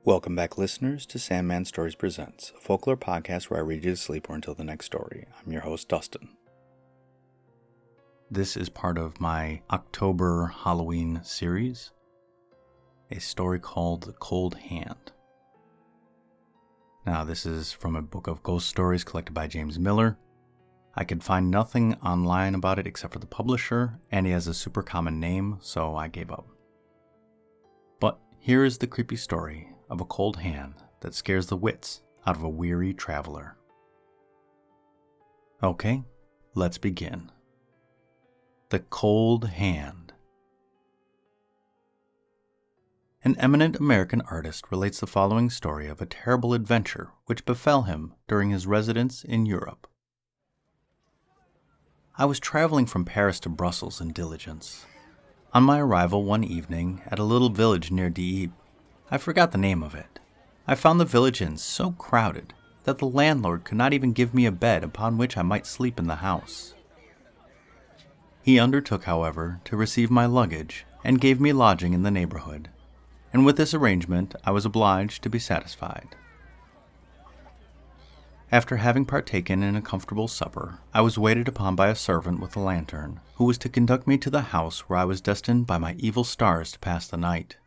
Welcome back, listeners, to Sandman Stories Presents, a folklore podcast where I read you to sleep or until the next story. I'm your host, Dustin. This is part of my October Halloween series, a story called The Cold Hand. Now, this is from a book of ghost stories collected by James Miller. I could find nothing online about it except for the publisher, and he has a super common name, so I gave up. But here is the creepy story of a cold hand that scares the wits out of a weary traveler. Okay, let's begin. The Cold Hand. An eminent American artist relates the following story of a terrible adventure which befell him during his residence in Europe. I was traveling from Paris to Brussels in diligence. On my arrival one evening at a little village near Dieppe, I forgot the name of it. I found the village inn so crowded that the landlord could not even give me a bed upon which I might sleep in the house. He undertook, however, to receive my luggage and gave me lodging in the neighborhood, and with this arrangement I was obliged to be satisfied. After having partaken in a comfortable supper, I was waited upon by a servant with a lantern, who was to conduct me to the house where I was destined by my evil stars to pass the night.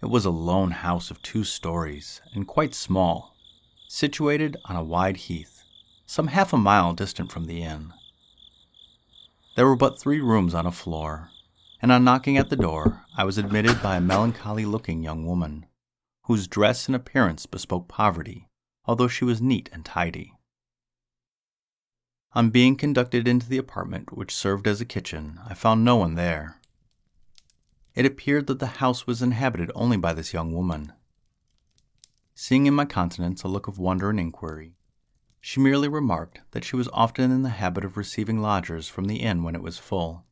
It was a lone house of 2 stories, and quite small, situated on a wide heath, some half a mile distant from the inn. There were but 3 rooms on a floor, and on knocking at the door, I was admitted by a melancholy-looking young woman, whose dress and appearance bespoke poverty, although she was neat and tidy. On being conducted into the apartment which served as a kitchen, I found no one there. It appeared that the house was inhabited only by this young woman. Seeing in my countenance a look of wonder and inquiry, she merely remarked that she was often in the habit of receiving lodgers from the inn when it was full,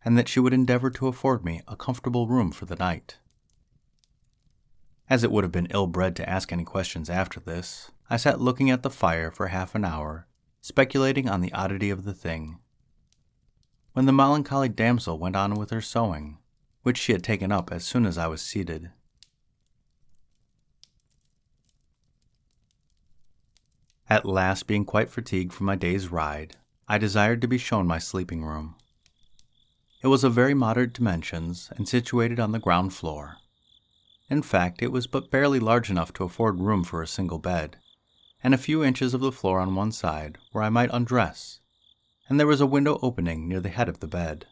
and that she would endeavor to afford me a comfortable room for the night. As it would have been ill-bred to ask any questions after this, I sat looking at the fire for half an hour, speculating on the oddity of the thing, when the melancholy damsel went on with her sewing, which she had taken up as soon as I was seated. At last, being quite fatigued from my day's ride, I desired to be shown my sleeping room. It was of very moderate dimensions and situated on the ground floor. In fact, it was but barely large enough to afford room for a single bed, and a few inches of the floor on one side where I might undress, and there was a window opening near the head of the bed.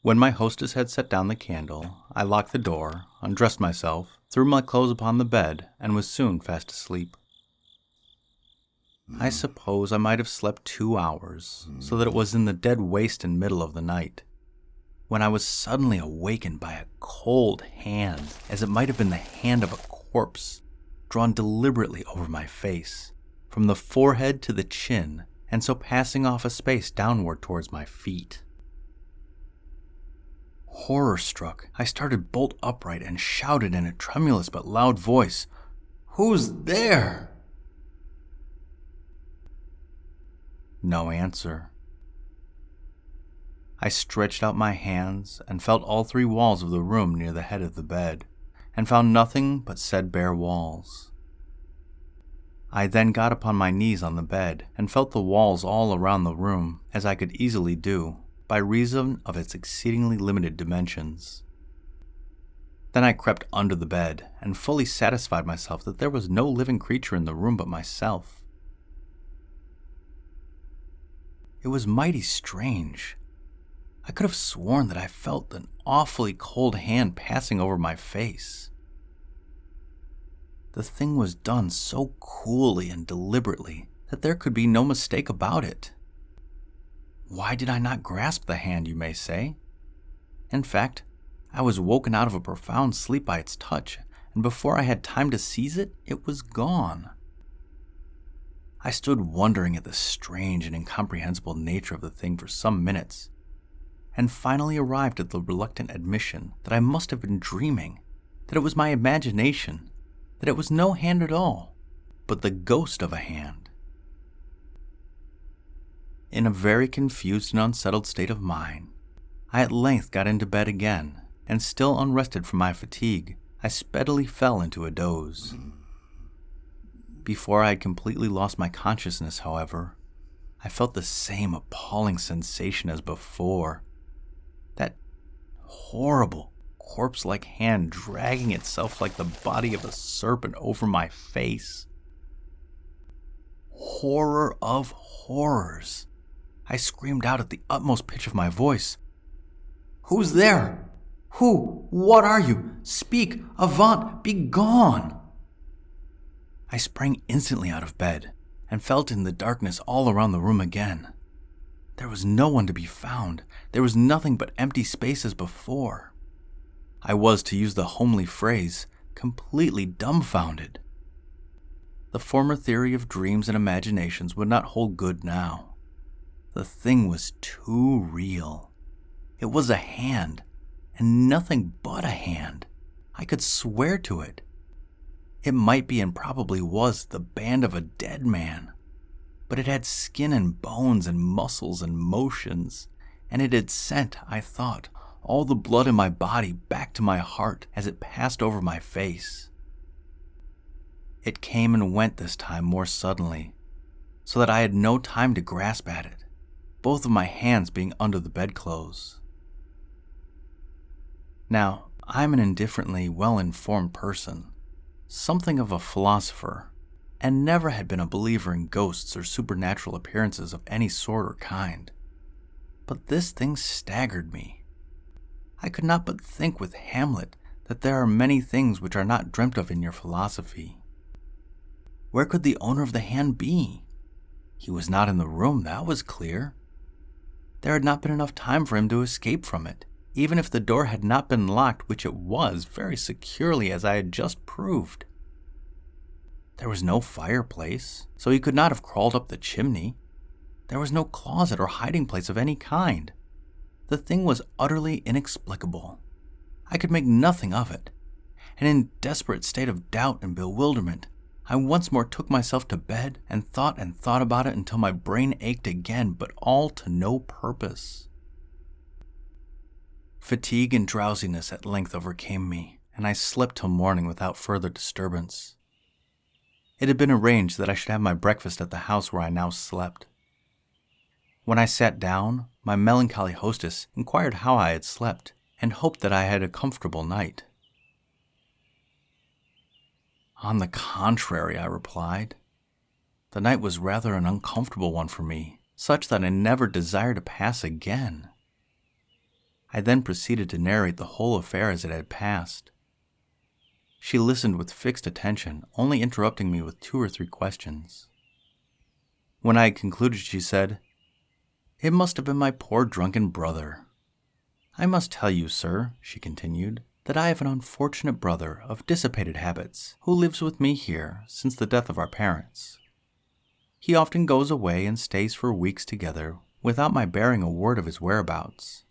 When my hostess had set down the candle, I locked the door, undressed myself, threw my clothes upon the bed, and was soon fast asleep. I suppose I might have slept 2 hours, so that it was in the dead waste and middle of the night, when I was suddenly awakened by a cold hand, as it might have been the hand of a corpse, drawn deliberately over my face, from the forehead to the chin, and so passing off a space downward towards my feet. Horror-struck, I started bolt upright and shouted in a tremulous but loud voice, "Who's there?" No answer. I stretched out my hands and felt all 3 walls of the room near the head of the bed, and found nothing but said bare walls. I then got upon my knees on the bed and felt the walls all around the room, as I could easily do, by reason of its exceedingly limited dimensions. Then I crept under the bed and fully satisfied myself that there was no living creature in the room but myself. It was mighty strange. I could have sworn that I felt an awfully cold hand passing over my face. The thing was done so coolly and deliberately that there could be no mistake about it. Why did I not grasp the hand, you may say? In fact, I was woken out of a profound sleep by its touch, and before I had time to seize it, it was gone. I stood wondering at the strange and incomprehensible nature of the thing for some minutes, and finally arrived at the reluctant admission that I must have been dreaming, that it was my imagination, that it was no hand at all, but the ghost of a hand. In a very confused and unsettled state of mind, I at length got into bed again, and still unrested from my fatigue, I speedily fell into a doze. Before I had completely lost my consciousness, however, I felt the same appalling sensation as before. That horrible, corpse-like hand dragging itself like the body of a serpent over my face. Horror of horrors! I screamed out at the utmost pitch of my voice. "Who's there? Who? What are you? Speak! Avaunt! Be gone!" I sprang instantly out of bed and felt in the darkness all around the room again. There was no one to be found. There was nothing but empty space as before. I was, to use the homely phrase, completely dumbfounded. The former theory of dreams and imaginations would not hold good now. The thing was too real. It was a hand, and nothing but a hand. I could swear to it. It might be, and probably was, the band of a dead man. But it had skin and bones and muscles and motions, and it had sent, I thought, all the blood in my body back to my heart as it passed over my face. It came and went this time more suddenly, so that I had no time to grasp at it, both of my hands being under the bedclothes. Now, I'm an indifferently well-informed person, something of a philosopher, and never had been a believer in ghosts or supernatural appearances of any sort or kind. But this thing staggered me. I could not but think with Hamlet that there are many things which are not dreamt of in your philosophy. Where could the owner of the hand be? He was not in the room, that was clear. There had not been enough time for him to escape from it, even if the door had not been locked, which it was, very securely, as I had just proved. There was no fireplace, so he could not have crawled up the chimney. There was no closet or hiding place of any kind. The thing was utterly inexplicable. I could make nothing of it, and in a desperate state of doubt and bewilderment, I once more took myself to bed and thought about it until my brain ached again, but all to no purpose. Fatigue and drowsiness at length overcame me, and I slept till morning without further disturbance. It had been arranged that I should have my breakfast at the house where I now slept. When I sat down, my melancholy hostess inquired how I had slept, and hoped that I had a comfortable night. "On the contrary," I replied, "the night was rather an uncomfortable one for me, such that I never desire to pass again." I then proceeded to narrate the whole affair as it had passed. She listened with fixed attention, only interrupting me with 2 or 3 questions. When I had concluded, she said, "It must have been my poor drunken brother. I must tell you, sir," she continued, "that I have an unfortunate brother of dissipated habits who lives with me here since the death of our parents. He often goes away and stays for weeks together without my bearing a word of his whereabouts.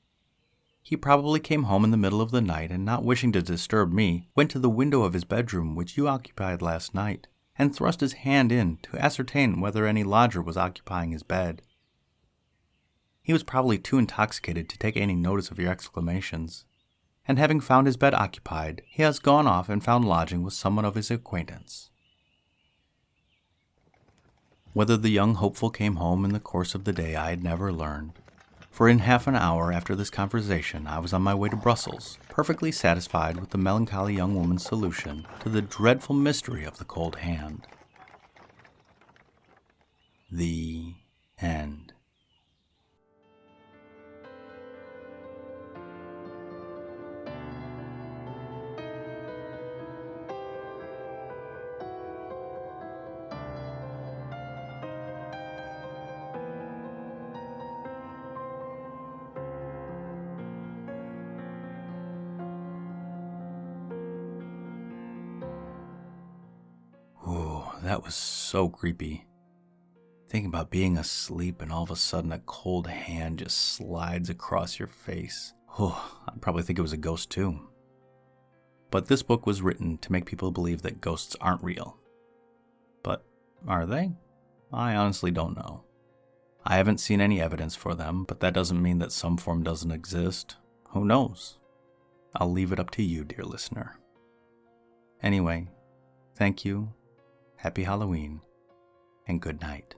He probably came home in the middle of the night, and not wishing to disturb me, went to the window of his bedroom which you occupied last night, and thrust his hand in to ascertain whether any lodger was occupying his bed. He was probably too intoxicated to take any notice of your exclamations, and having found his bed occupied, he has gone off and found lodging with someone of his acquaintance." Whether the young hopeful came home in the course of the day I had never learned, for in half an hour after this conversation I was on my way to Brussels, perfectly satisfied with the melancholy young woman's solution to the dreadful mystery of the cold hand. The end. That was so creepy. Thinking about being asleep and all of a sudden a cold hand just slides across your face. I'd probably think it was a ghost too. But this book was written to make people believe that ghosts aren't real. But are they? I honestly don't know. I haven't seen any evidence for them, but that doesn't mean that some form doesn't exist. Who knows? I'll leave it up to you, dear listener. Anyway, thank you, happy Halloween, and good night.